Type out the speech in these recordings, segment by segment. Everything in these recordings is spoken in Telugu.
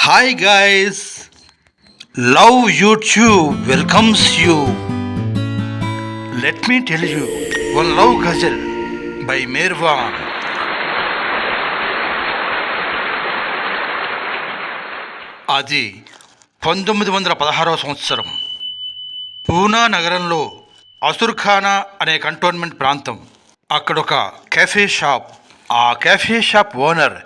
Hi guys, Love YouTube welcomes you. Let me tell you one love ghazal by Mirwan. అది 1916వ సంవత్సరం పూనా నగరంలో అసుర్ఖానా అనే కంటోన్మెంట్ ప్రాంతం. అక్కడొక కెఫే షాప్. ఆ కెఫే షాప్ ఓనర్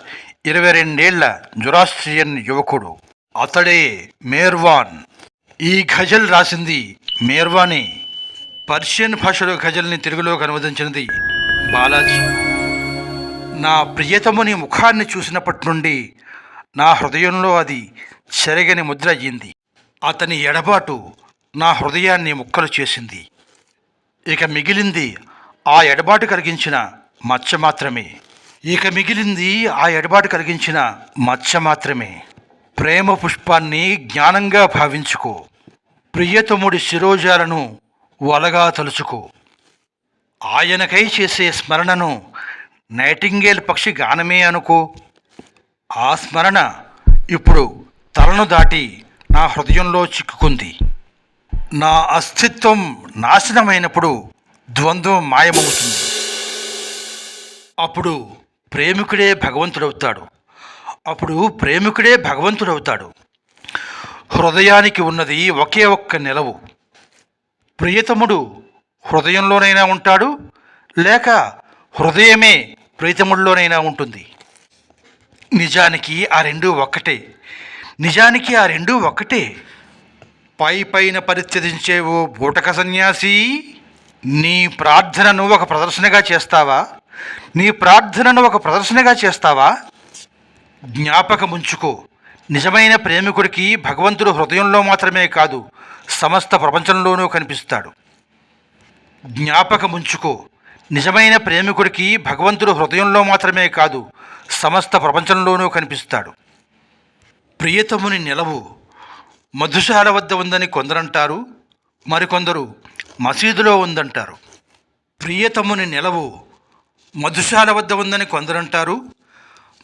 22 జొరాస్ట్రియన్ యువకుడు. అతడే మేర్వాన్. ఈ ఘజల్ రాసింది మేర్వానే. పర్షియన్ భాషలో ఘజల్ని తెలుగులోకి అనువదించినది బాలాజీ. నా ప్రియతముని ముఖాన్ని చూసినప్పటి నుండి నా హృదయంలో అది చెరగని ముద్ర అయ్యింది. అతని ఎడబాటు నా హృదయాన్ని ముక్కలు చేసింది. ఇక మిగిలింది ఆ ఎడబాటు కలిగించిన మచ్చ మాత్రమే. ప్రేమ పుష్పాన్ని జ్ఞానంగా భావించుకో. ప్రియతముడి శిరోజాలను వలగా తలుచుకో. ఆయనకై చేసే స్మరణను నైటింగేల్ పక్షి గానమే అనుకో. ఆ స్మరణ ఇప్పుడు తలను దాటి నా హృదయంలో చిక్కుకుంది. నా అస్తిత్వం నాశనమైనప్పుడు ద్వంద్వం మాయమవుతుంది. అప్పుడు ప్రేమికుడే భగవంతుడవుతాడు. హృదయానికి ఉన్నది ఒకే ఒక్క నిలవు. ప్రియతముడు హృదయంలోనైనా ఉంటాడు, లేక హృదయమే ప్రియతముడిలోనైనా ఉంటుంది. నిజానికి ఆ రెండూ ఒక్కటే. పైన పరిత్యజించే ఓ బూటక సన్యాసి, నీ ప్రార్థనను ఒక ప్రదర్శనగా చేస్తావా? జ్ఞాపకముంచుకో, నిజమైన ప్రేమికుడికి భగవంతుడు హృదయంలో మాత్రమే కాదు, సమస్త ప్రపంచంలోనూ కనిపిస్తాడు. ప్రియతముని నిలవు మధుశాల వద్ద ఉందని కొందరంటారు, మరికొందరు మసీదులో ఉందంటారు.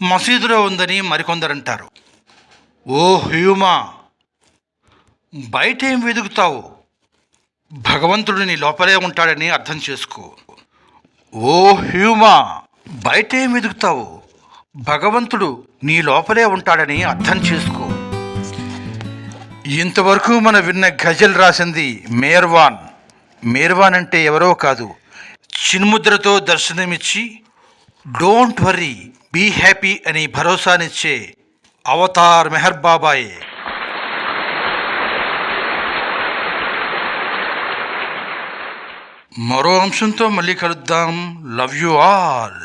మసీదులో ఉందని మరికొందరంటారు. ఓ హ్యూమా, బయటేం వెతుకుతావు? భగవంతుడు నీ లోపలే ఉంటాడని అర్థం చేసుకో. ఇంతవరకు మనం విన్న ఘజల్ రాసింది మేర్వాన్. మేర్వాన్ అంటే ఎవరో కాదు, చిన్ముద్రతో దర్శనమిచ్చి డోంట్ వర్రీ బీ హ్యాపీ అని భరోసానిచ్చే అవతార్ మెహర్ బాబాయే. మరో అంశంతో మళ్ళీ కలుద్దాం. Love you all.